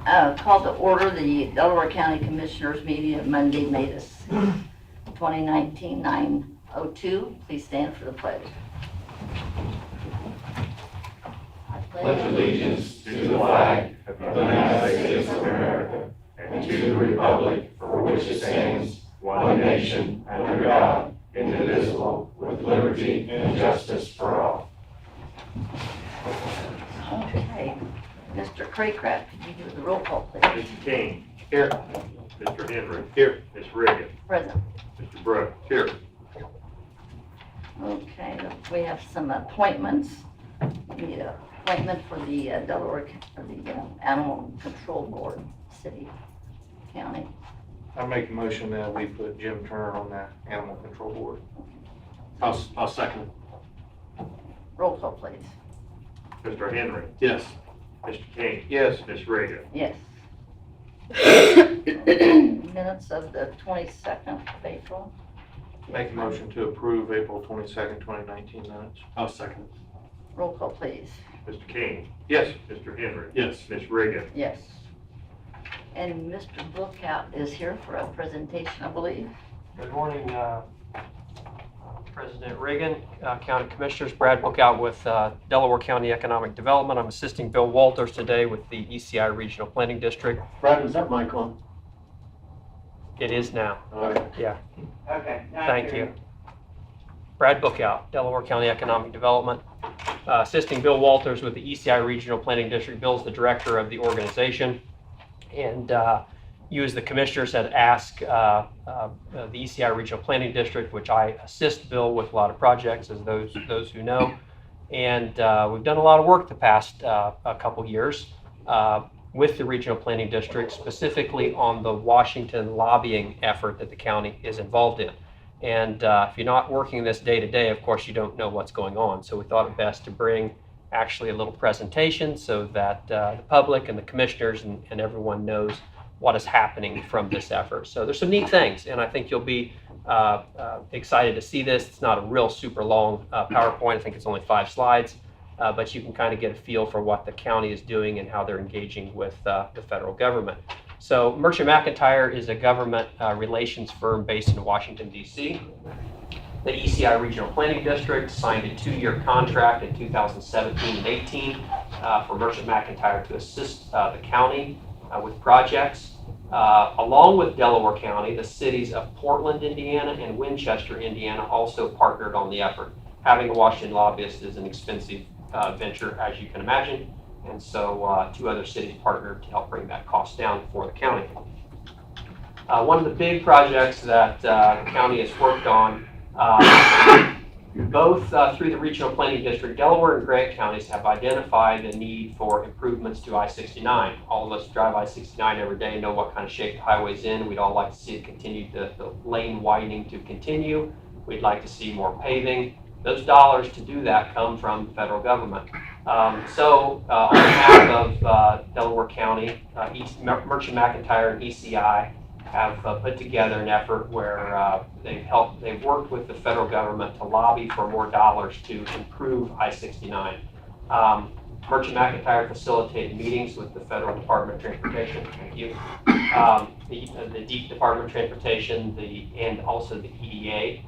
Call to order the Delaware County Commissioners meeting of Monday, May the 6th, 2019, 9:02. Please stand for the pledge. Pledge allegiance to the flag of the United States of America and to the republic for which it stands, one nation, under God, indivisible, with liberty and justice for all. Okay. Mr. Craycraft, could you do the roll call, please? Mr. King. Here. Mr. Henry. Here. Ms. Reagan. Present. Mr. Brooks. Here. Okay, we have some appointments. The appointment for the Delaware, for the Animal Control Board, City, County. I make a motion that we put Jim Turner on that Animal Control Board. I'll second it. Roll call, please. Mr. Henry. Yes. Mr. King. Yes. Ms. Reagan. Yes. Minutes of the 22nd of April. Make a motion to approve April 22nd, 2019 minutes. I'll second it. Roll call, please. Mr. King. Yes. Mr. Henry. Yes. Ms. Reagan. Yes. And Mr. Bookout is here for a presentation, I believe. Good morning, President Reagan, County Commissioners. Brad Bookout with Delaware County Economic Development. I'm assisting Bill Walters today with the ECI Regional Planning District. Brad, is that mic on? It is now. All right. Yeah, Okay. thank you. Brad Bookout, Delaware County Economic Development, assisting Bill Walters with the ECI Regional Planning District. Bill's the director of the organization. And you as the commissioners had asked the ECI Regional Planning District, which I assist Bill with a lot of projects, as those who know. And we've done a lot of work the past a couple years with the Regional Planning District, specifically on the Washington lobbying effort that the county is involved in. And if you're not working this day to day, of course, you don't know what's going on. So we thought it best to bring actually a little presentation so that the public and the commissioners and everyone knows what is happening from this effort. So there's some neat things, and I think you'll be excited to see this. It's not a real super long PowerPoint. I think it's only 5 slides, but you can kind of get a feel for what the county is doing and how they're engaging with the federal government. So Merchant McIntyre is a government relations firm based in Washington, D.C. The ECI Regional Planning District signed a 2-year contract in 2017 and 18 for Merchant McIntyre to assist the county with projects. Along with Delaware County, the cities of Portland, Indiana and Winchester, Indiana also partnered on the effort. Having a Washington lobbyist is an expensive venture, as you can imagine, and so 2 other cities partnered to help bring that cost down for the county. One of the big projects that the county has worked on, both through the Regional Planning District, Delaware and Grant counties have identified the need for improvements to I-69. All of us drive I-69 every day and know what kind of shape the highway's in. We'd all like to see it continue, the lane widening to continue. We'd like to see more paving. Those dollars to do that come from the federal government. So on behalf of Delaware County, Merchant McIntyre and ECI have put together an effort where they've worked with the federal government to lobby for more dollars to improve I-69. Merchant McIntyre facilitated meetings with the Federal Department of Transportation, thank you, the Department of Transportation, and also the EDA.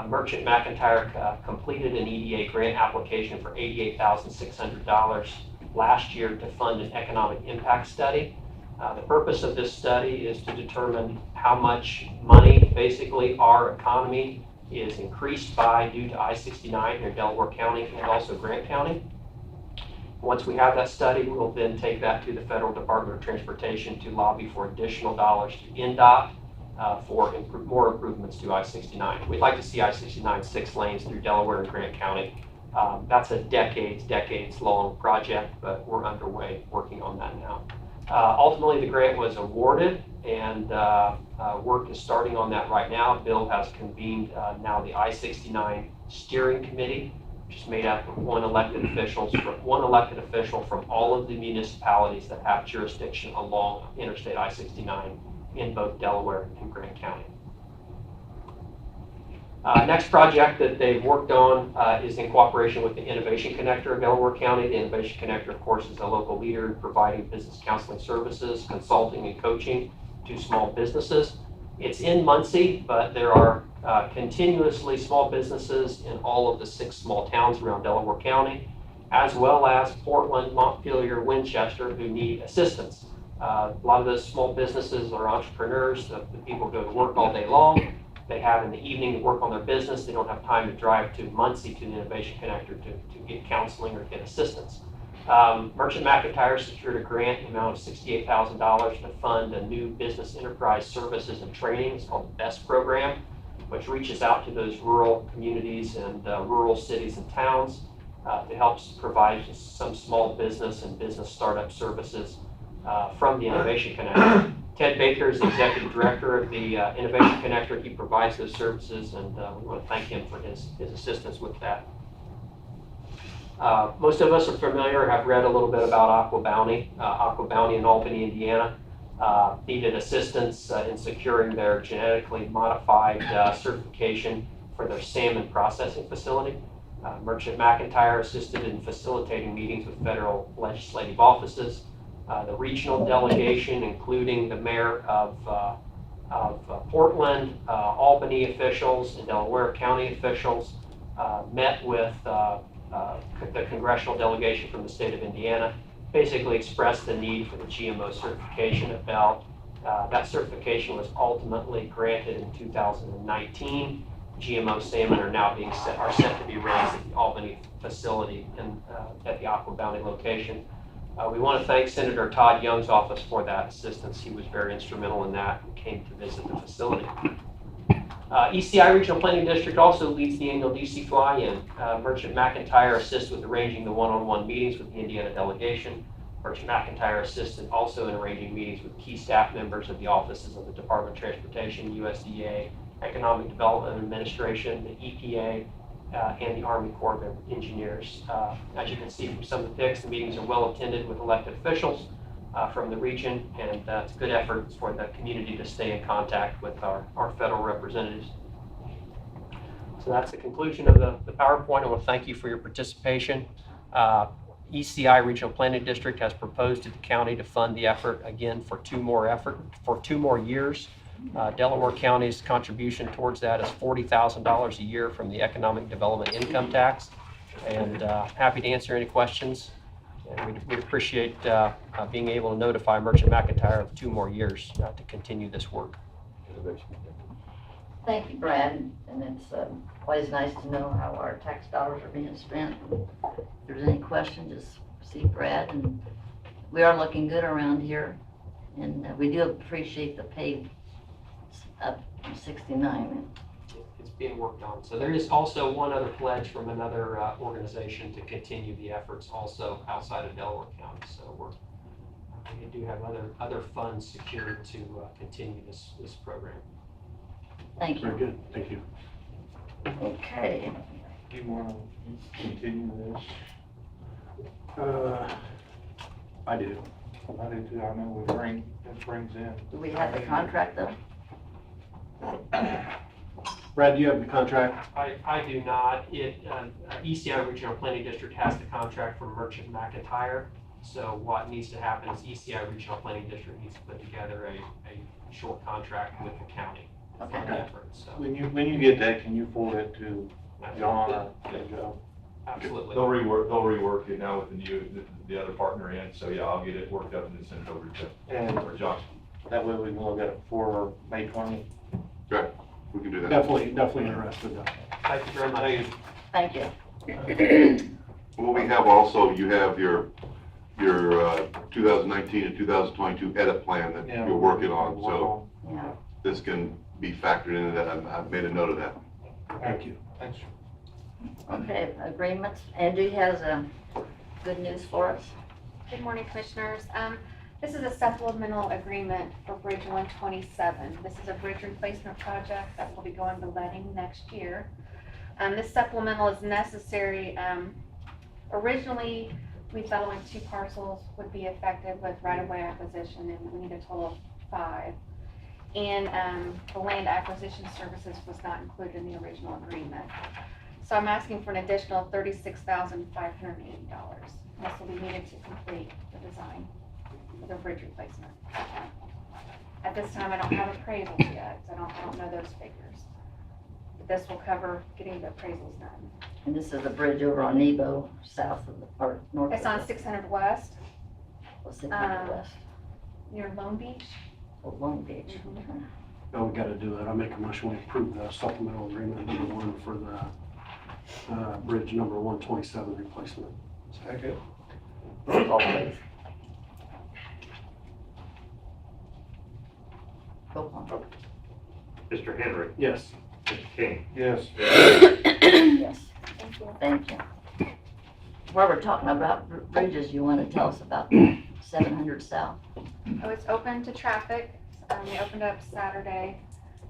Merchant McIntyre completed an EDA grant application for $88,600 last year to fund an economic impact study. The purpose of this study is to determine how much money basically our economy is increased by due to I-69 here in Delaware County and also Grant County. Once we have that study, we'll then take that to the Federal Department of Transportation to lobby for additional dollars to NDOT for more improvements to I-69. We'd like to see I-69 6 lanes through Delaware and Grant County. That's a decades long project, but we're underway working on that now. Ultimately, the grant was awarded, and work is starting on that right now. Bill has convened now the I-69 Steering Committee, which is made up of one elected official from all of the municipalities that have jurisdiction along Interstate I-69 in both Delaware and Grant County. Next project that they've worked on is in cooperation with the Innovation Connector of Delaware County. The Innovation Connector, of course, is a local leader in providing business counseling services, consulting, and coaching to small businesses. It's in Muncie, but there are continuously small businesses in all of the 6 small towns around Delaware County, as well as Portland, Montpelier, Winchester, who need assistance. A lot of those small businesses are entrepreneurs. The people go to work all day long. They have in the evening to work on their business. They don't have time to drive to Muncie to the Innovation Connector to get counseling or get assistance. Merchant McIntyre secured a grant in the amount of $68,000 to fund a new business enterprise services and training. It's called the BEST program, which reaches out to those rural communities and rural cities and towns to help provide some small business and business startup services from the Innovation Connector. Ted Baker is the Executive Director of the Innovation Connector. He provides those services, and we want to thank him for his assistance with that. Most of us are familiar, have read a little bit about Aqua Bounty. Aqua Bounty in Albany, Indiana, needed assistance in securing their genetically modified certification for their salmon processing facility. Merchant McIntyre assisted in facilitating meetings with federal legislative offices. The regional delegation, including the mayor of Portland, Albany officials, and Delaware County officials, met with the congressional delegation from the state of Indiana, basically expressed the need for the GMO certification at Bell. That certification was ultimately granted in 2019. GMO salmon are now set to be raised at the Albany facility at the Aqua Bounty location. We want to thank Senator Todd Young's office for that assistance. He was very instrumental in that and came to visit the facility. ECI Regional Planning District also leads the annual DC Fly-In. Merchant McIntyre assists with arranging the one-on-one meetings with the Indiana delegation. Merchant McIntyre assisted also in arranging meetings with key staff members of the offices of the Department of Transportation, USDA, Economic Development Administration, the EPA, and the Army Corps of Engineers. As you can see from some of the pics, the meetings are well attended with elected officials from the region, and it's a good effort for the community to stay in contact with our federal representatives. So that's the conclusion of the PowerPoint. I want to thank you for your participation. ECI Regional Planning District has proposed to the county to fund the effort again for 2 more years. Delaware County's contribution towards that is $40,000 a year from the Economic Development Income Tax. And happy to answer any questions. And we'd appreciate being able to notify Merchant McIntyre of 2 more years to continue this work. Thank you, Brad, and it's always nice to know how our tax dollars are being spent. If there's any questions, just see Brad, and we are looking good around here, and we do appreciate the pay up from 69. It's being worked on. So there is also one other pledge from another organization to continue the efforts also outside of Delaware County. So we do have other funds secured to continue this program. Thank you. Very good, thank you. Okay. Do you want to continue this? I do. I do too. I know it brings in. Do we have the contract though? Brad, do you have the contract? I do not. ECI Regional Planning District has the contract from Merchant McIntyre. So what needs to happen is ECI Regional Planning District needs to put together a short contract with the county for the effort. So When you get that, can you forward it to John or Joe? absolutely. They'll rework it now with the other partner in, so yeah, I'll get it worked up and then send it over to Josh. That way we can look at it for May 20th. Right, we can do that. Definitely interested though. Thank you very much. Thank you. What we have also, you have your 2019 and 2022 edit plan that Yeah, you're working on, so Yeah. this can be factored into that. I've made a note of that. Thank you. Thanks. Okay, agreements. Angie has good news for us. Good morning, Commissioners. This is a supplemental agreement for Bridge 127. This is a bridge replacement project that will be going to letting next year. This supplemental is necessary. Originally, we thought only 2 parcels would be affected with right-of-way acquisition, and we need a total of 5. and the land acquisition services was not included in the original agreement. So I'm asking for an additional $36,580. This will be needed to complete the design of the bridge replacement. At this time, I don't have appraisals yet, so I don't know those figures. But this will cover getting the appraisals done. And this is the bridge over on Nebo, south of the, or north of It's on the, 600 West, what's it called, west, near Lone Beach. of Long Beach. No, we gotta do it. I make a motion we approve the supplemental agreement number 1 for the bridge number 127 replacement. Second. Roll call, please. Roll call. Mr. Henry. Yes. Mr. King. Yes. Yes, Thank you. thank you. While we're talking about bridges, you want to tell us about the 700 South? Oh, it's open to traffic. We opened up Saturday,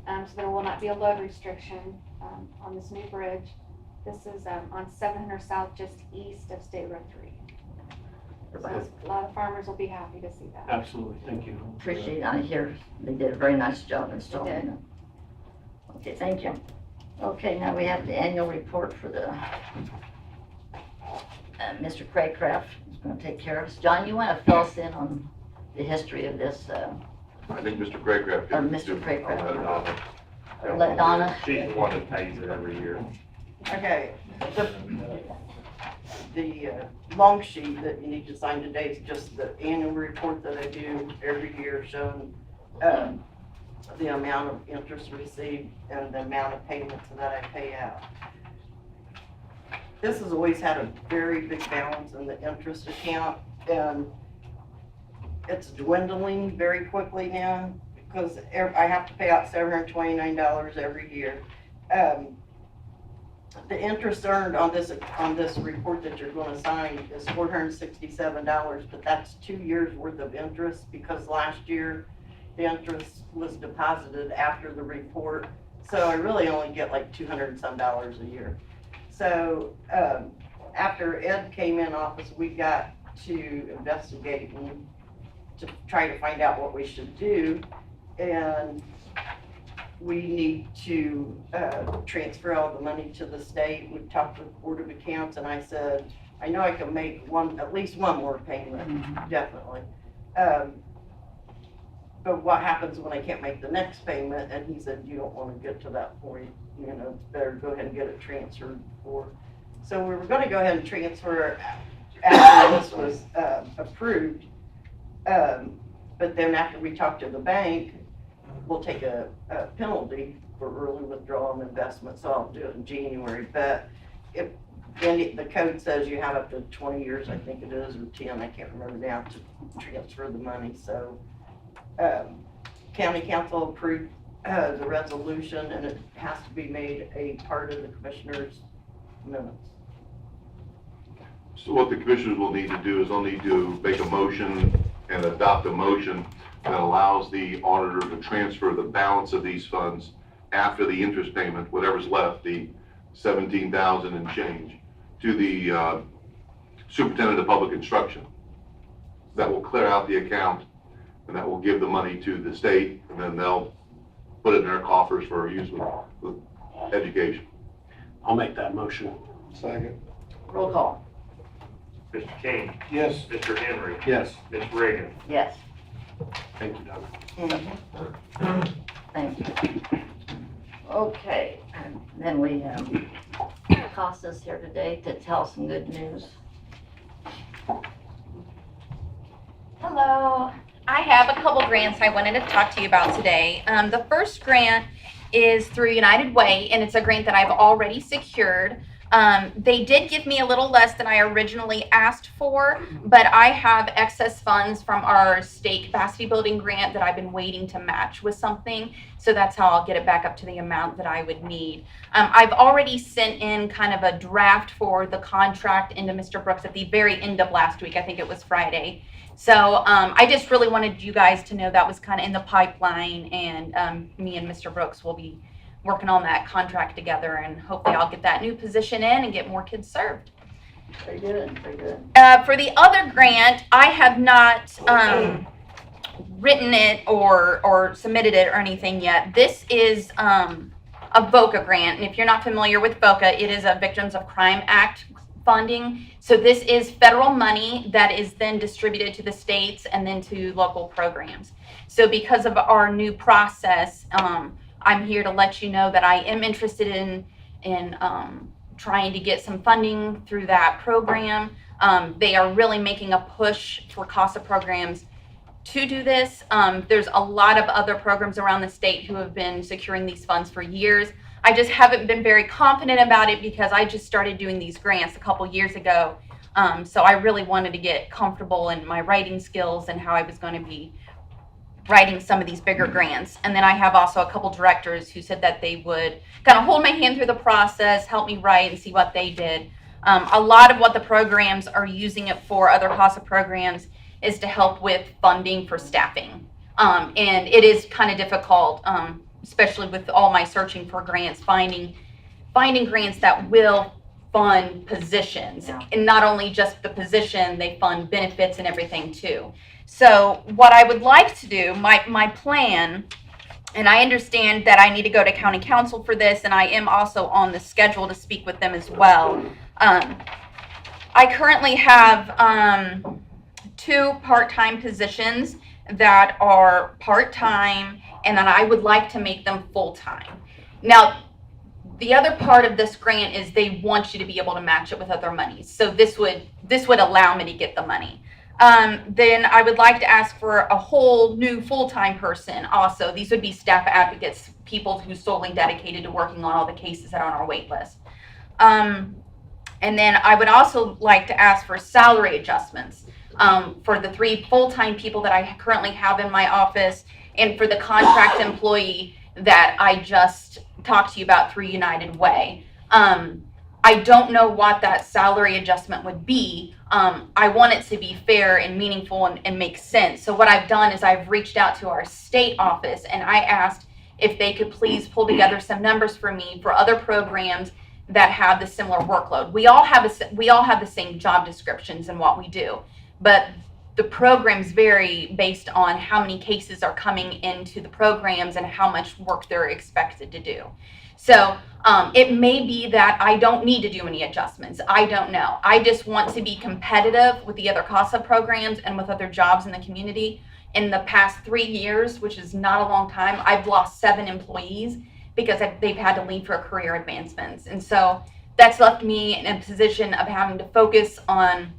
so there will not be a load restriction on this new bridge. This is on 700 South, just east of State Road 3. So a lot of farmers will be happy to see that. Absolutely. Thank you. Appreciate it. I hear they did a very nice job installing it. Okay, thank you. Okay, now we have the annual report for the, Mr. Craycraft is going to take care of us. John, you want to fill us in on the history of this, I think Mr. Craycraft or can Mr. do. Craycraft? Or let Donna? She's the one that pays it every year. Okay, the long sheet that you need to sign today is just the annual report that I do every year showing the amount of interest received and the amount of payments that I pay out. This has always had a very big balance in the interest account, and it's dwindling very quickly now because I have to pay out $729 every year. The interest earned on this report that you're going to sign is $467, but that's 2 years worth of interest because last year the interest was deposited after the report. So I really only get like $200 and some a year. So after Ed came in office, we got to investigate and to try to find out what we should do. And we need to transfer all the money to the state. We talked with the Board of Accounts, and I said, I know I can make at least one more payment, definitely. But what happens when I can't make the next payment? And he said, you don't want to get to that point. You know, it's better go ahead and get it transferred before. So we were going to go ahead and transfer after this was approved. But then after we talked to the bank, we'll take a penalty for early withdrawal and investment, so I'll do it in January. But if the code says you have up to 20 years, I think it is, or 10, I can't remember now, to transfer the money. So county council approved the resolution, and it has to be made a part of the commissioner's minutes. So what the commissioners will need to do is they'll need to make a motion and adopt a motion that allows the auditor to transfer the balance of these funds after the interest payment, whatever's left, the 17,000 and change, to the superintendent of public instruction. That will clear out the account, and that will give the money to the state, and then they'll put it in their coffers for use with education. I'll make that motion. Second. Roll call. Mr. King. Yes. Mr. Henry. Yes. Ms. Reagan. Yes, Thank you, Donna. thank you. Okay, and then we have Costas here today to tell some good news. Hello. I have a couple grants I wanted to talk to you about today. The first grant is through United Way, and it's a grant that I've already secured. They did give me a little less than I originally asked for, but I have excess funds from our state capacity building grant that I've been waiting to match with something. So that's how I'll get it back up to the amount that I would need. I've already sent in kind of a draft for the contract into Mr. Brooks at the very end of last week. I think it was Friday. So I just really wanted you guys to know that was kind of in the pipeline, and me and Mr. Brooks will be working on that contract together, and hopefully I'll get that new position in and get more kids served. Very good, very good. For the other grant, I have not written it or submitted it or anything yet. This is a VOCA grant, and if you're not familiar with VOCA, it is a Victims of Crime Act funding. So this is federal money that is then distributed to the states and then to local programs. So because of our new process, I'm here to let you know that I am interested in trying to get some funding through that program. They are really making a push for CASA programs to do this. There's a lot of other programs around the state who have been securing these funds for years. I just haven't been very confident about it because I just started doing these grants a couple years ago. So I really wanted to get comfortable in my writing skills and how I was going to be writing some of these bigger grants. And then I have also a couple directors who said that they would kind of hold my hand through the process, help me write and see what they did. A lot of what the programs are using it for, other CASA programs, is to help with funding for staffing. And it is kind of difficult, especially with all my searching for grants, finding grants that will fund positions. Yeah. And not only just the position, they fund benefits and everything too. So what I would like to do, my plan, and I understand that I need to go to county council for this, and I am also on the schedule to speak with them as well. I currently have 2 part-time positions that are part-time, and then I would like to make them full-time. Now, the other part of this grant is they want you to be able to match it with other monies. So this would allow me to get the money. Then I would like to ask for a whole new full-time person also. These would be staff advocates, people who solely dedicated to working on all the cases that are on our wait list. And then I would also like to ask for salary adjustments for the 3 full-time people that I currently have in my office and for the contract employee that I just talked to you about through United Way. I don't know what that salary adjustment would be. I want it to be fair and meaningful and make sense. So what I've done is I've reached out to our state office and I asked if they could please pull together some numbers for me for other programs that have the similar workload. We all have the same job descriptions and what we do, but the programs vary based on how many cases are coming into the programs and how much work they're expected to do. So it may be that I don't need to do any adjustments. I don't know. I just want to be competitive with the other CASA programs and with other jobs in the community. In the past 3 years, which is not a long time, I've lost 7 employees because they've had to leave for career advancements. And so that's left me in a position of having to focus on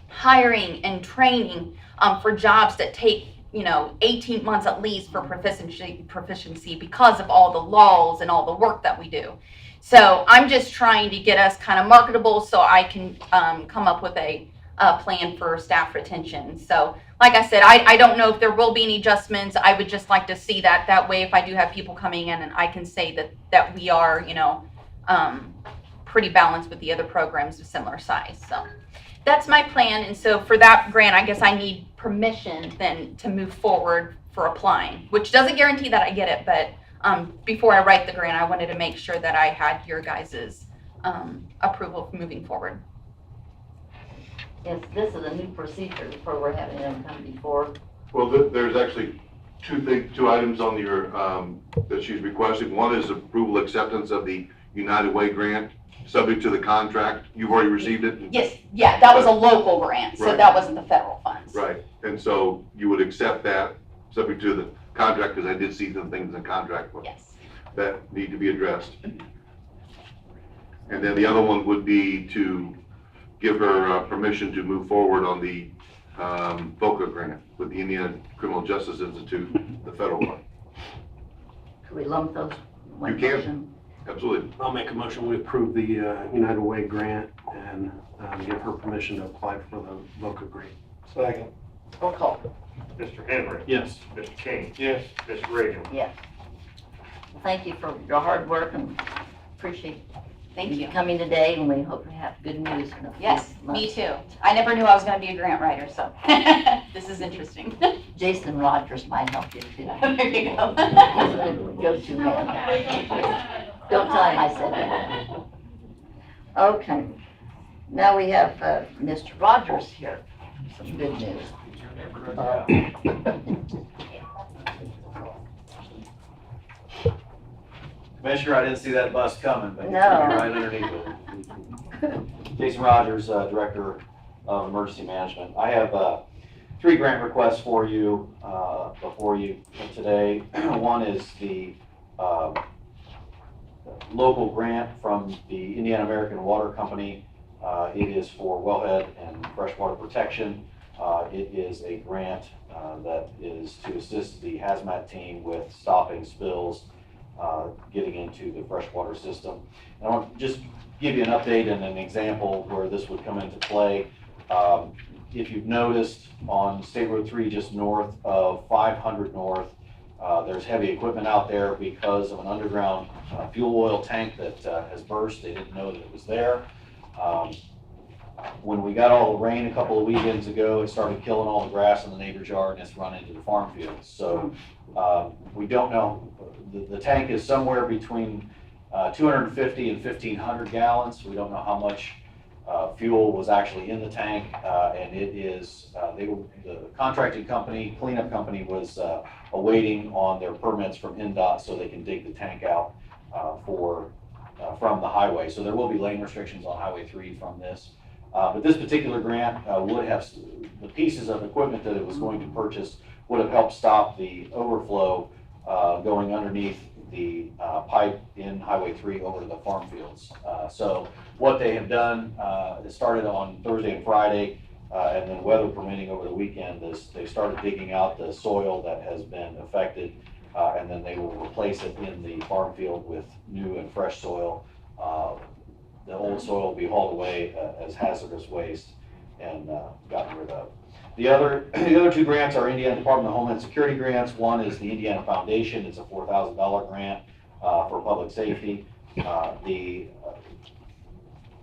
hiring and training for jobs that take 18 months at least for proficiency because of all the laws and all the work that we do. So I'm just trying to get us kind of marketable so I can come up with a plan for staff retention. So like I said, I don't know if there will be any adjustments. I would just like to see that. That way, if I do have people coming in, and I can say that we are, pretty balanced with the other programs of similar size. So that's my plan. And so for that grant, I guess I need permission then to move forward for applying, which doesn't guarantee that I get it. But before I write the grant, I wanted to make sure that I had your guys' approval for moving forward. Yes, this is a new procedure for we're having them come before. Well, there's actually two items on your, that she's requesting. One is approval acceptance of the United Way grant, subject to the contract. You've already received it? Yes, yeah, that was a local grant, so Right. that wasn't the federal funds. Right, and so you would accept that, subject to the contract, because I did see some things in the contract Yes. that need to be addressed. And then the other one would be to give her permission to move forward on the VOCA grant with the Indiana Criminal Justice Institute, the federal one. Could we lump those in one You can. motion? Absolutely. I'll make a motion, we approve the United Way grant and give her permission to apply for the VOCA grant. Second. Roll call. Mr. Henry. Yes. Mr. King. Yes. Ms. Reagan. Yes. Thank you for your hard work and appreciate Thank you. coming today, and we hope to have good news in a few Yes, me months. too. I never knew I was going to be a grant writer, so this is interesting. Jason Rogers might help you too. There you go. Go-to man. Don't tell him I said that. Okay. Now we have Mr. Rogers here. Some good news. Commissioner, I didn't see that bus coming, but it's No. right underneath it. Jason Rogers, Director of Emergency Management. I have 3 grant requests for you before you today. One is the local grant from the Indiana American Water Company. It is for wellhead and freshwater protection. It is a grant that is to assist the hazmat team with stopping spills getting into the freshwater system. And I want to just give you an update and an example where this would come into play. If you've noticed on State Road 3 just north of 500 North, there's heavy equipment out there because of an underground fuel oil tank that has burst. They didn't know that it was there. When we got all the rain a couple of weekends ago, it started killing all the grass in the neighbor's yard and it's run into the farm fields. So we don't know. The tank is somewhere between 250 and 1,500 gallons. We don't know how much fuel was actually in the tank, and it is, the contracting company, cleanup company was awaiting on their permits from NDOT so they can dig the tank out from the highway. So there will be lane restrictions on Highway 3 from this. But this particular grant would have, the pieces of equipment that it was going to purchase would have helped stop the overflow going underneath the pipe in Highway 3 over to the farm fields. So what they have done, it started on Thursday and Friday, and then weather permitting over the weekend, is they started digging out the soil that has been affected, and then they will replace it in the farm field with new and fresh soil. The old soil will be hauled away as hazardous waste and gotten rid of. The other 2 grants are Indiana Department of Homeland Security grants. One is the Indiana Foundation. It's a $4,000 grant for public safety. The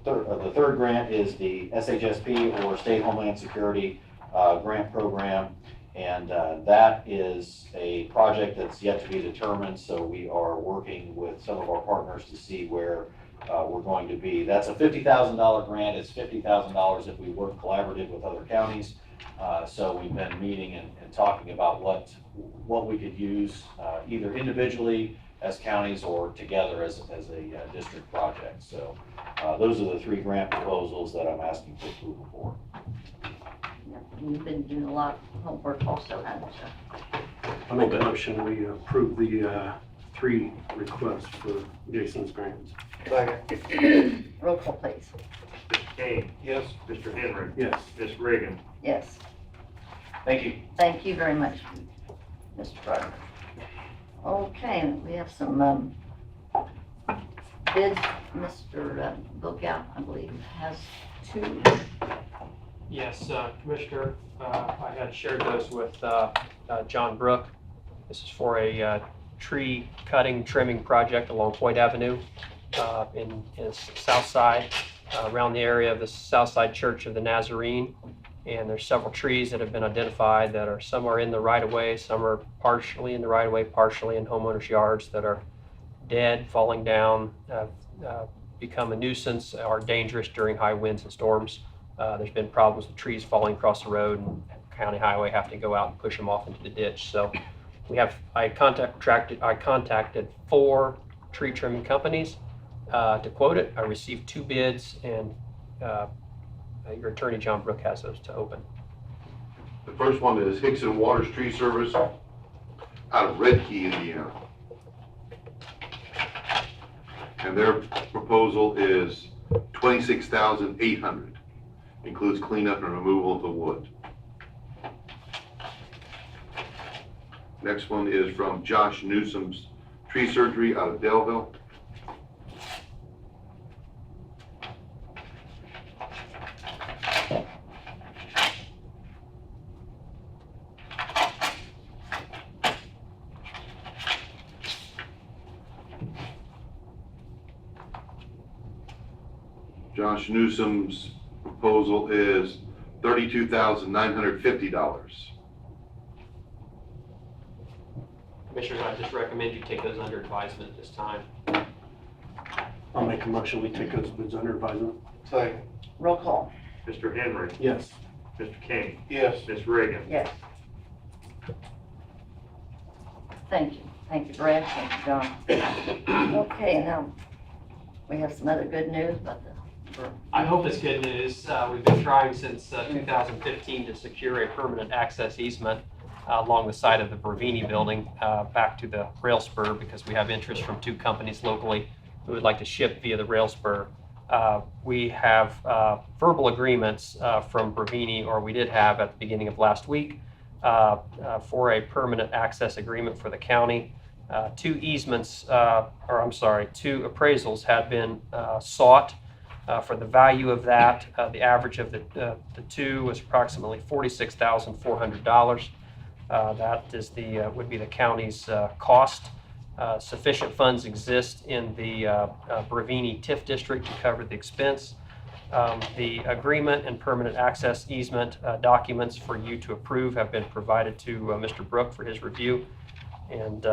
third grant is the SHSP, or State Homeland Security grant program. And that is a project that's yet to be determined. So we are working with some of our partners to see where we're going to be. That's a $50,000 grant. It's $50,000 if we work collaborative with other counties. So we've been meeting and talking about what we could use either individually as counties or together as a district project. So those are the 3 grant proposals that I'm asking for approval for. You've been doing a lot of homework also, haven't you? I make a motion, we approve the 3 requests for Jason's grants. Roll call, please. Mr. King, Yes. Mr. Henry, Yes. Ms. Reagan, Yes, Thank you. thank you very much, Mr. Carter. Okay, we have some bids. Mr. Bookout, I believe, has 2. Yes, Commissioner, I had shared those with John Brook. This is for a tree cutting trimming project along Hoyt Avenue in the south side, around the area of the Southside Church of the Nazarene. And there's several trees that have been identified that are, some are in the right of way, some are partially in the right of way, partially in homeowners' yards, that are dead, falling down, become a nuisance, are dangerous during high winds and storms. There's been problems with trees falling across the road, and county highway have to go out and push them off into the ditch. So I contacted 4 tree trimming companies to quote it. I received 2 bids, and your attorney, John Brook, has those to open. The first one is Hickson Waters Tree Service out of Red Key, Indiana. And their proposal is $26,800. Includes cleanup and removal of the wood. Next one is from Josh Newsom's Tree Surgery out of Delaware. Josh Newsom's proposal is $32,950. Commissioners, I just recommend you take those under advisement at this time. I'll make a motion, we take those bids under advisement. Second. Roll call. Mr. Henry, Yes. Mr. King, Yes. Ms. Reagan, Yes. Thank you. Thank you, Brad. Thank you, John. Okay, now, we have some other good news about the, I hope it's good news. We've been trying since 2015 to secure a permanent access easement along the side of the Bravini building back to the rail spur because we have interest from two companies locally who would like to ship via the rail spur. We have verbal agreements from Bravini, or we did have at the beginning of last week, for a permanent access agreement for the county. Two appraisals had been sought for the value of that. The average of the two was approximately $46,400. That is would be the county's cost. Sufficient funds exist in the Bravini TIF district to cover the expense. The agreement and permanent access easement documents for you to approve have been provided to Mr. Brook for his review. And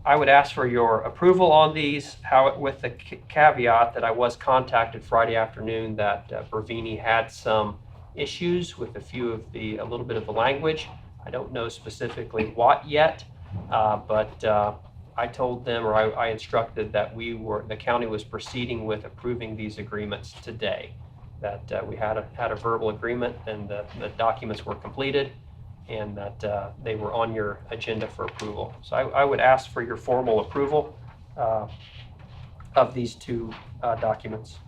I would ask for your approval on these, with the caveat that I was contacted Friday afternoon that Bravini had some issues with a little bit of the language. I don't know specifically what yet, but I told them, or I instructed that the county was proceeding with approving these agreements today. That we had a verbal agreement and the documents were completed, and that they were on your agenda for approval. So I would ask for your formal approval of these two documents.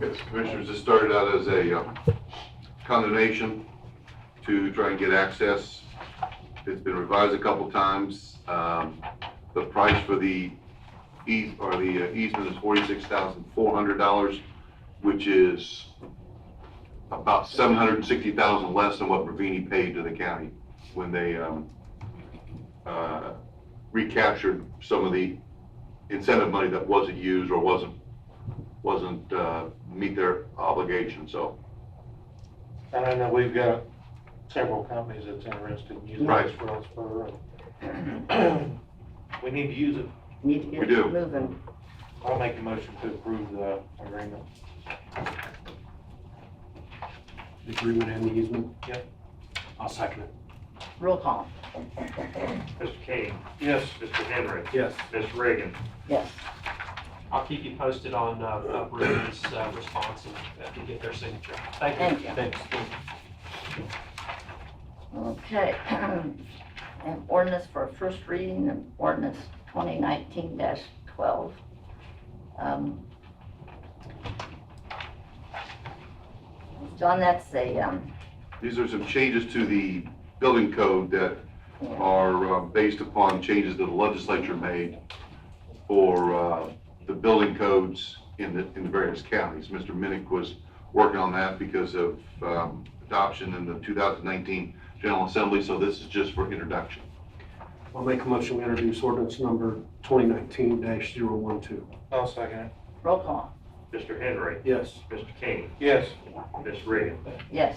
Yes, Commissioners, this started out as a condemnation to try and get access. It's been revised a couple times. The price for the easement is $46,400, which is about $760,000 less than what Bravini paid to the county when they recaptured some of the incentive money that wasn't used or wasn't meet their obligation. So, And I know we've got several companies that's interested in using Right. this rail spur. And we need to use it. need to We get do. it moving. I'll make a motion to approve the agreement. The agreement and the easement? Yep. I'll second it. Roll call. Mr. King, Yes. Mr. Henry, Yes. Ms. Reagan, Yes. I'll keep you posted on Bravini's response and to get their signature. Thank you. Thank you. Thanks. Okay. And ordinance for first reading of ordinance 2019-12. John, that's these are some changes to the building code that are based upon changes that the legislature made for the building codes in the various counties. Mr. Minnick was working on that because of adoption in the 2019 General Assembly, so this is just for introduction. I'll make a motion to introduce ordinance number 2019-012. I'll second it. roll call. Mr. Henry, Yes. Mr. King, Yes. Ms. Reagan. Yes.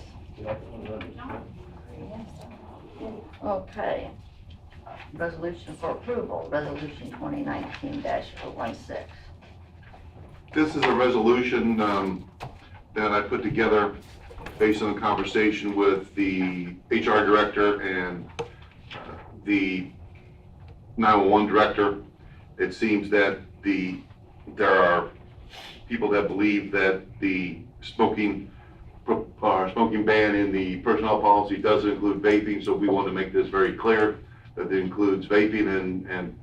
Okay. Resolution for approval, resolution 2019-016. This is a resolution that I put together based on a conversation with the HR director and the 911 director. It seems that there are people that believe that the smoking ban in the personnel policy doesn't include vaping, so we want to make this very clear that it includes vaping and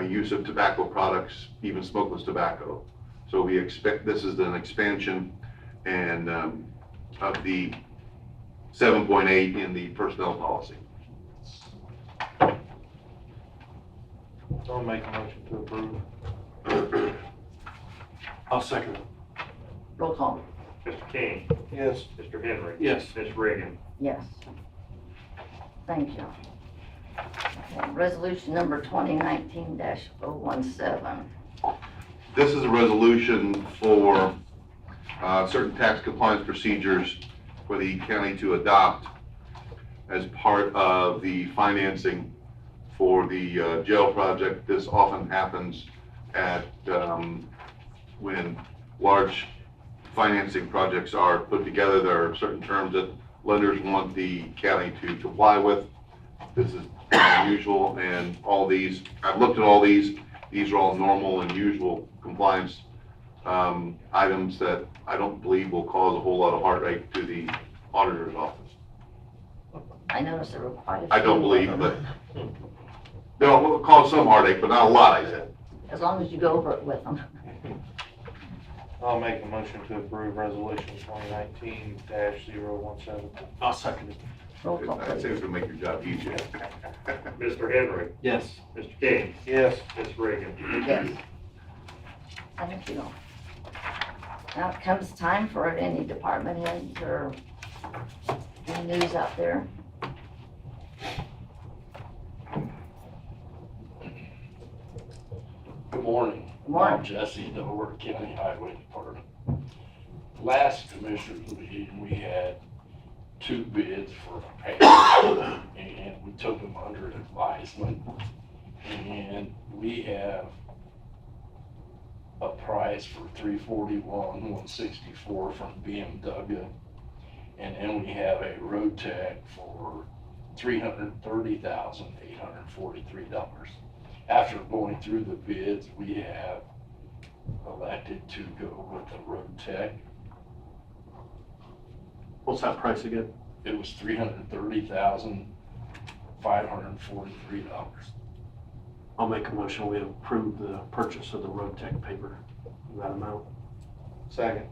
use of tobacco products, even smokeless tobacco. So we expect this is an expansion and of the 7.8 in the personnel policy. I'll make a motion to approve. I'll second it. Roll call. Mr. King, Yes. Mr. Henry. Yes. Ms. Reagan. Yes. Thank you. Okay, resolution number 2019-017. This is a resolution for certain tax compliance procedures for the county to adopt as part of the financing for the jail project. This often happens at when large financing projects are put together. There are certain terms that lenders want the county to comply with. This is unusual, and all these, I've looked at all these are all normal and usual compliance items that I don't believe will cause a whole lot of heartache to the auditor's office. I noticed there were quite a few. I don't of believe, them. but they'll cause some heartache, but not a lot, I said. As long as you go over it with them. I'll make a motion to approve resolution 2019-017. I'll second it. Roll call, That please. seems to make your job easier. Mr. Henry, Yes. Mr. King, Yes. Ms. Reagan. Yes. Thank you. Now it comes time for any department heads or any news out there. Good morning. Good morning. I'm Jesse, Delaware County Highway Department. Last commissioners meeting, we had 2 bids for paving, and we took them under advisement. And we have a price for $341,164 from BMW. And then we have a road tag for $330,843. After going through the bids, we have elected to go with the road tech. What's that price again? It was $330,543. I'll make a motion, we approve the purchase of the road tech paper, that amount. Second.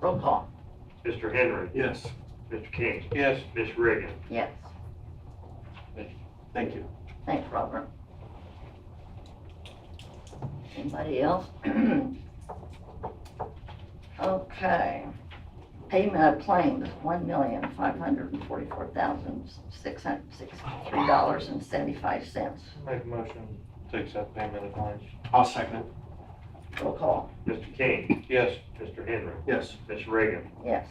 Roll call. Mr. Henry, Yes. Mr. King, Yes. Ms. Reagan. Yes. Thank you. Thanks, Robert. Anybody else? Okay. Payment of claims, $1,544,663.75. Make a motion to accept payment of claims. I'll second it. Roll call. Mr. King, Yes. Mr. Henry, Yes. Ms. Reagan. Yes.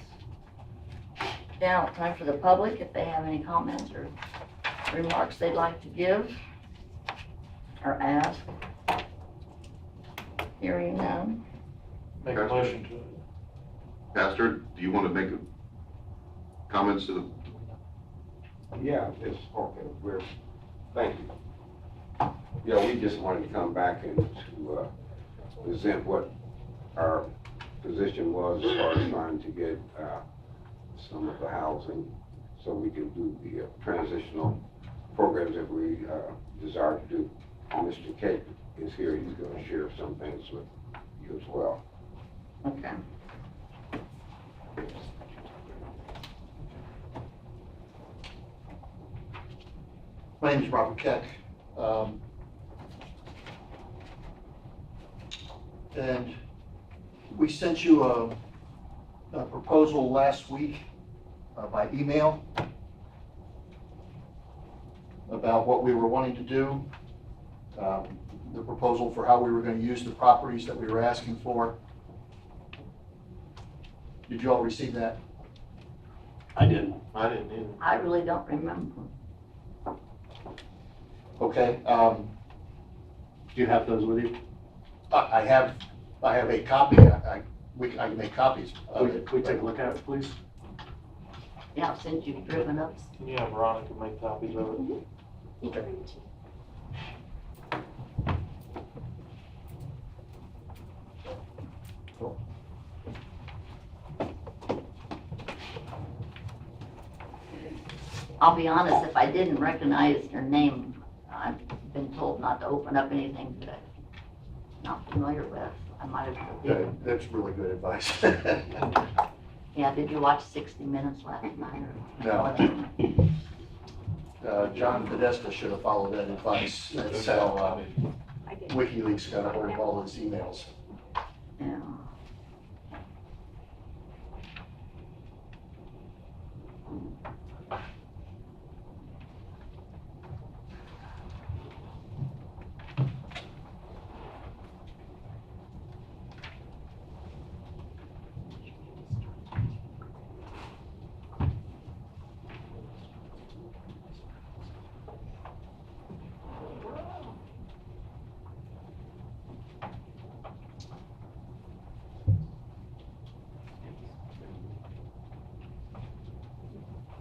Now, time for the public, if they have any comments or remarks they'd like to give or ask. Hearing none. Make a motion to, Pastor, do you want to make comments to the, Yeah, it's, okay, thank you. Yeah, we just wanted to come back and to present what our position was as far as trying to get some of the housing so we can do the transitional programs that we desire to do. And Mr. Cate is here, he's going to share some things with you as well. Okay. My name is Robert Keck. And we sent you a proposal last week by email about what we were wanting to do, the proposal for how we were going to use the properties that we were asking for. Did you all receive that? I didn't. I didn't either. I really don't remember. Okay, Do you have those with you? I have a copy, I can make copies of it. Can we take a look at it, please? Yeah, since you've driven up. Can you have Veronica make copies of it? I'll be honest, if I didn't recognize your name, I've been told not to open up anything that I'm not familiar with. I might have. That's really good advice. Yeah, did you watch 60 Minutes last night? No. John Podesta should have followed that advice. That's how WikiLeaks got a hold of all his emails. Yeah.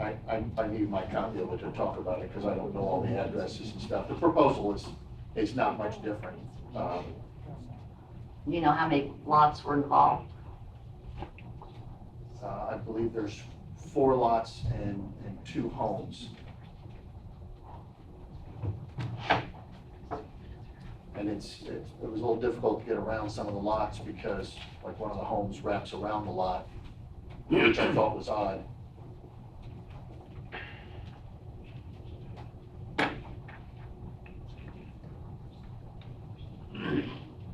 I need my copy of it to talk about it, because I don't know all the addresses and stuff. The proposal is not much different. You know how many lots were involved? I believe there's 4 lots and 2 homes. And it was a little difficult to get around some of the lots because like one of the homes wraps around the lot, which I thought was odd.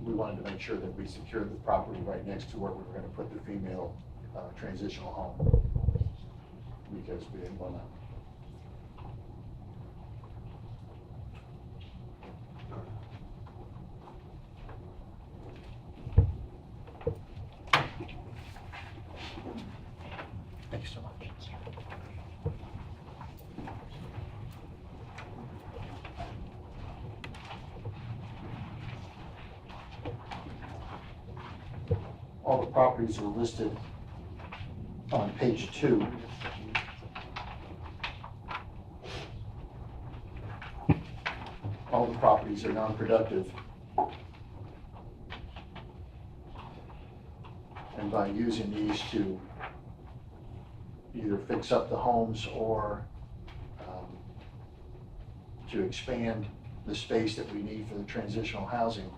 We wanted to make sure that we secured the property right next to where we were gonna put the female transitional home, because we didn't wanna. Thank you so much. All the properties are listed on page 2. All the properties are non-productive. And by using these to either fix up the homes or to expand the space that we need for the transitional housing,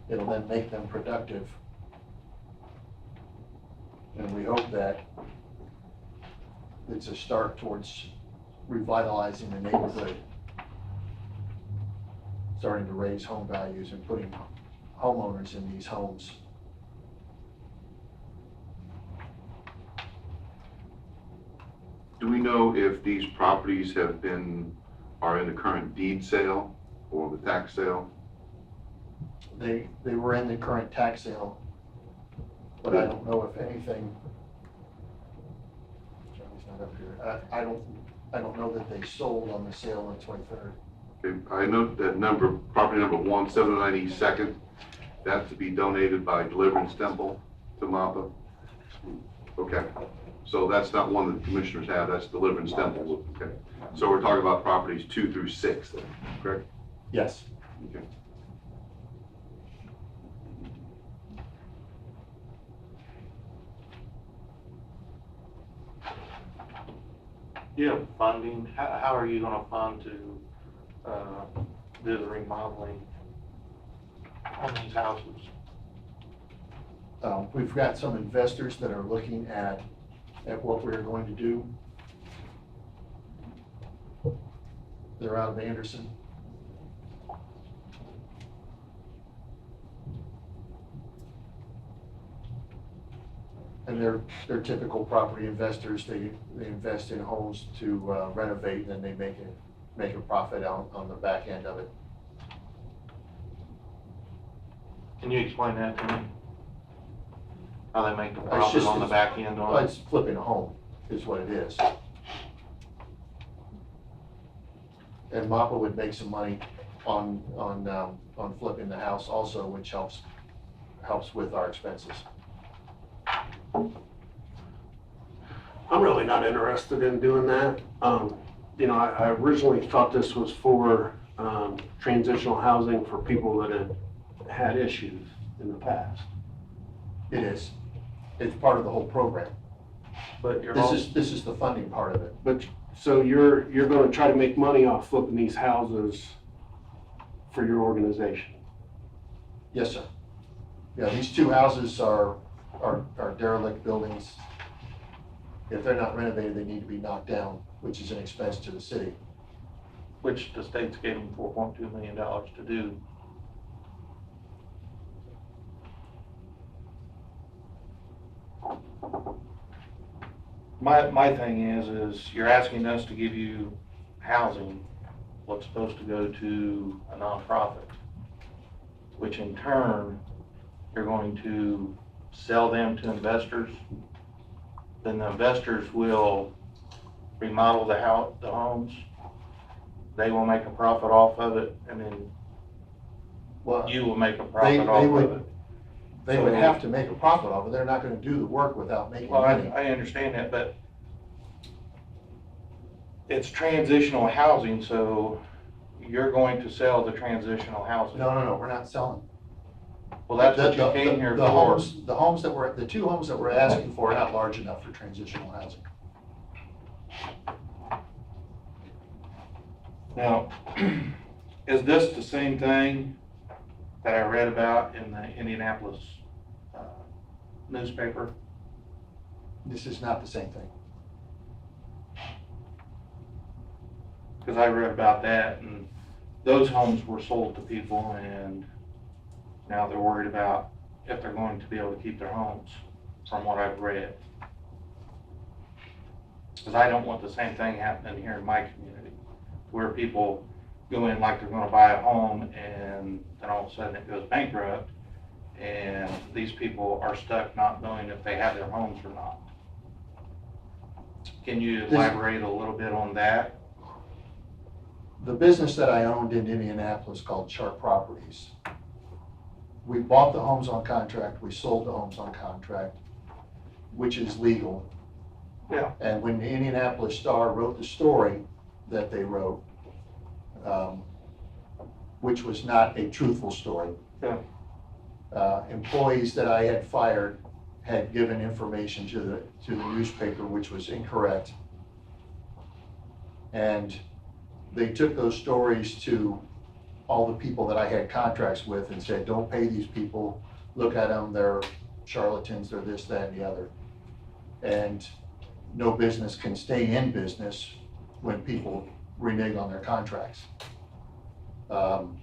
it'll then make them productive. And we hope that it's a start towards revitalizing the neighborhood, starting to raise home values and putting homeowners in these homes. Do we know if these properties are in the current deed sale or the tax sale? They were in the current tax sale, but I don't know if anything. Charlie's not up here. I don't know that they sold on the sale on the 23rd. Okay, I note that property number 179 East 2nd, that's to be donated by Deliverance Temple to MAPA. Okay, so that's not one that the commissioners have, that's Deliverance Temple. Okay, so we're talking about properties 2 through 6 then, correct? Yes. Okay. You have funding, how are you gonna fund to, do the remodeling on these houses? We've got some investors that are looking at what we're going to do. They're out of Anderson. And they're typical property investors. They invest in homes to renovate, and then they make a profit on the back end of it. Can you explain that to me? How they make the It's profit just- on the back end Well, on it? it's flipping a home, is what it is. And MAPA would make some money on flipping the house also, which helps with our expenses. I'm really not interested in doing that. I originally thought this was for transitional housing for people that had issues in the past. It is. It's part of the whole program. But you're This is the funding part of it. But, so you're gonna try to make money off flipping these houses for your organization? Yes, sir. Yeah, these 2 houses are derelict buildings. If they're not renovated, they need to be knocked down, which is an expense to the city. Which the state's gave them $4.2 million to do. My thing is you're asking us to give you housing, what's supposed to go to a nonprofit, which in turn, you're going to sell them to investors. Then the investors will remodel the homes. They will make a profit off of it, and then Well, you will make a they profit off of would, it. they would have to make a profit off it. They're not gonna do the work without making Well, money. I understand that, but It's transitional housing, so you're going to sell the transitional housing. No, we're not selling. Well, that's what you came here for. The two homes that we're asking for are not large enough for transitional housing. Now, is this the same thing that I read about in the Indianapolis newspaper? This is not the same thing. Because I read about that, and those homes were sold to people, and now they're worried about if they're going to be able to keep their homes, from what I've read. Because I don't want the same thing happening here in my community, where people go in like they're gonna buy a home, and then all of a sudden it goes bankrupt, and these people are stuck not knowing if they have their homes or not. Can you elaborate a little bit on that? The business that I owned in Indianapolis called Sharp Properties, we bought the homes on contract, we sold the homes on contract, which is legal. Yeah. And when the Indianapolis Star wrote the story that they wrote, which was not a truthful story. Yeah. Employees that I had fired had given information to the newspaper which was incorrect. And they took those stories to all the people that I had contracts with and said, don't pay these people, look at them, they're charlatans, they're this, that, and the other. And no business can stay in business when people renege on their contracts. All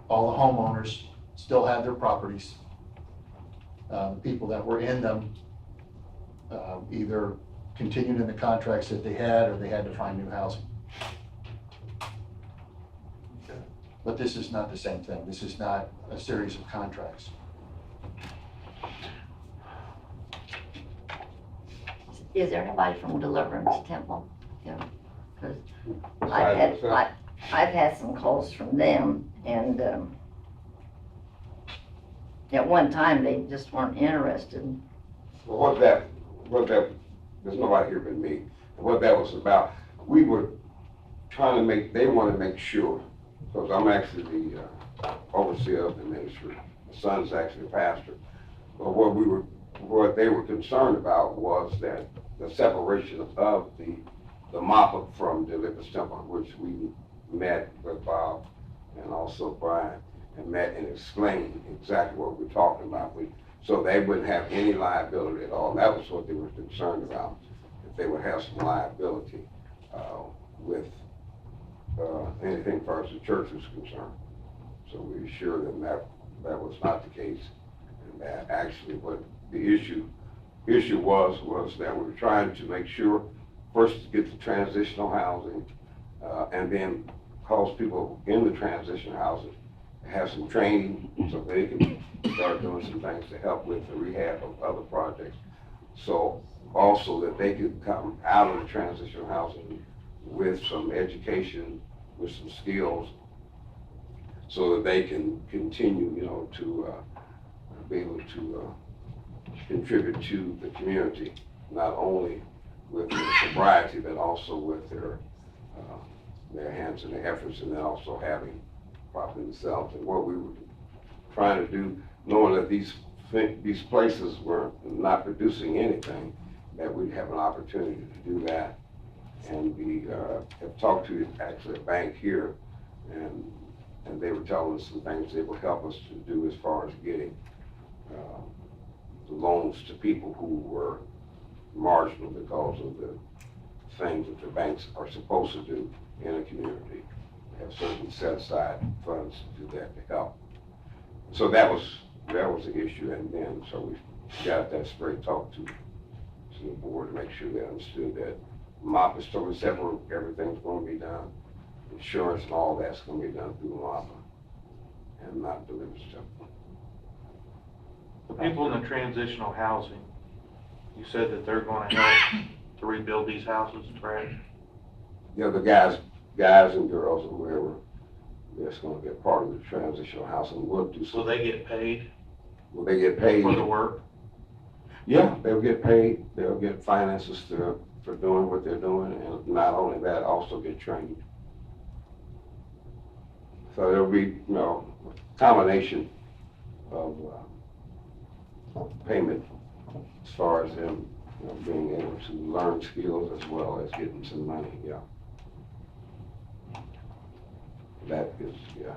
the homeowners still have their properties. The people that were in them either continued in the contracts that they had, or they had to find new housing. But this is not the same thing. This is not a series of contracts. Is there anybody from Deliverance Temple? Because Besides myself. I've had some calls from them, and at one time they just weren't interested. Well, there's nobody here but me. And what that was about, we were trying to they wanted to make sure, because I'm actually the overseer of the ministry. My son's actually a pastor. But what they were concerned about was that the separation of the mop-up from Deliverance Temple, which we met with Bob and also Brian, and met and explained exactly what we're talking about. So they wouldn't have any liability at all. That was what they were concerned about, if they would have some liability with anything as far as the church was concerned. So we assured them that was not the case, and that actually what the issue was that we were trying to make sure, first to get the transitional housing, and then cause people in the transitional housing to have some training so they can start doing some things to help with the rehab of other projects. So also that they could come out of the transitional housing with some education, with some skills, so that they can continue, to be able to contribute to the community, not only with their sobriety, but also with their hands and their efforts, and then also having property themselves. And what we were trying to do, knowing that these places were not producing anything, that we'd have an opportunity to do that. And we have talked to actually a bank here, and they were telling us some things they would help us to do as far as getting loans to people who were marginal because of the things that the banks are supposed to do in a community. They have certain set-aside funds to do that to help. So that was the issue, and then so we got that straight talk to the board to make sure they understood that MOPA is totally separate. Everything's going to be done. Insurance and all that's going to be done through MOPA and not Deliverance Temple. The people in the transitional housing, you said that they're going to help to rebuild these houses, correct? Yeah, the guys and girls or whoever that's going to be a part of the transitional housing will do so. Will they get paid Will they get paid? for the work? Yeah, they'll get paid. They'll get finances to for doing what they're doing, and not only that, also get trained. So there'll be, you know, combination of payment as far as them, you know, being able to learn skills as well as getting some money, yeah. That is, yeah.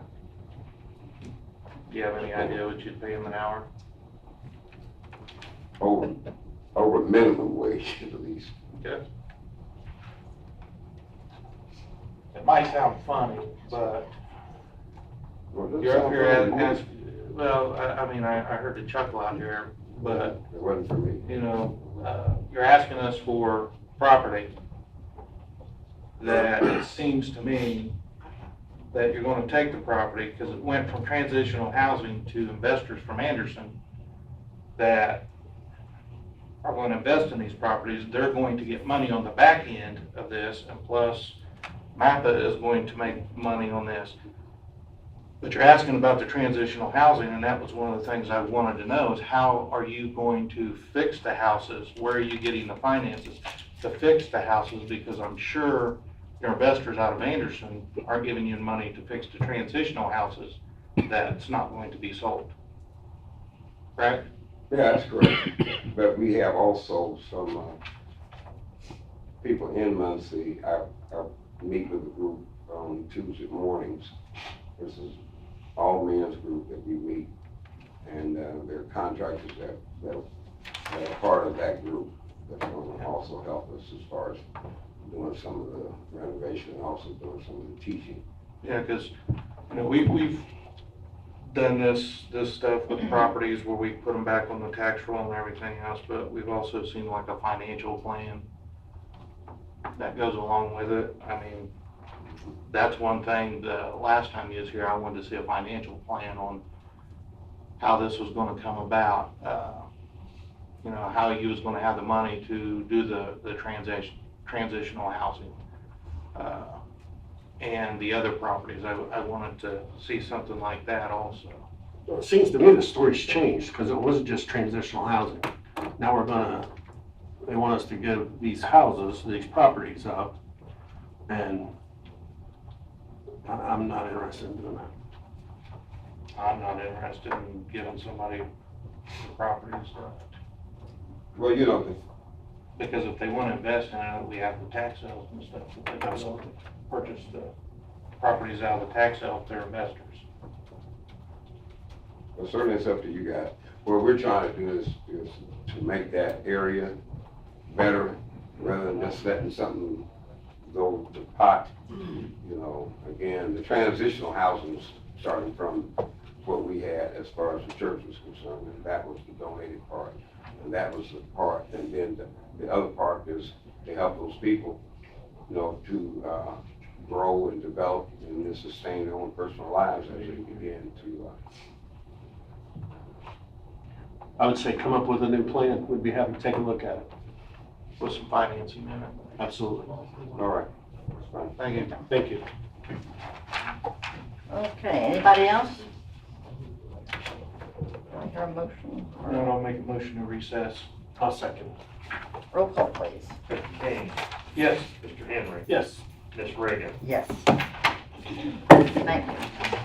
Do you have any idea what you'd pay them an hour? Over minimum wage at least. Okay. It might sound funny, but Well, you're up here that's- as, well, I mean, I heard the chuckle out here, but, It wasn't for me. you know, you're asking us for property that it seems to me that you're gonna take the property, because it went from transitional housing to investors from Anderson that are going to invest in these properties. They're going to get money on the back end of this, and plus MAPPA is going to make money on this. But you're asking about the transitional housing, and that was one of the things I wanted to know, is how are you going to fix the houses? Where are you getting the finances to fix the houses? Because I'm sure your investors out of Anderson aren't giving you money to fix the transitional houses that's not going to be sold. Right? Yeah, that's correct. But we have also some people in Muncie. I meet with a group on Tuesday mornings. This is all men's group that we meet, and they're contractors that are part of that group that's going to also help us as far as doing some of the renovation and also doing some of the teaching. Yeah, because, you know, we've done this stuff with properties where we put them back on the tax roll and everything else, but we've also seen like a financial plan that goes along with it. I mean, that's one thing, the last time you was here, I wanted to see a financial plan on how this was gonna come about. You know, how you was gonna have the money to do the transitional housing. And the other properties, I wanted to see something like that also. Well, it seems to me the story's changed, because it wasn't just transitional housing. Now they want us to give these houses, these properties up, and I'm not interested in doing that. I'm not interested in giving somebody the properties, Well, you know, because if they wanna invest in it, we have the tax sales and stuff, that they can go to purchase the properties out of the tax sale if they're investors. well, certainly it's up to you guys. What we're trying to do is to make that area better, rather than just letting something go to pot. You know, again, the transitional housing, starting from what we had as far as the church was concerned, and that was the donated part, and that was the part, and then the other part is to help those people, you know, to grow and develop and then sustain their own personal lives as they begin to. I would say come up with a new plan. We'd be happy to take a look at it. With some financing in it. Absolutely. All right, that's fine. Thank you. Thank you. Okay, anybody else? Do I hear a motion? And then I'll make a motion to recess. I'll second. Roll call, please. Mr. King, Yes. Mr. Henry, Yes. Ms. Reagan. Yes. Thank you.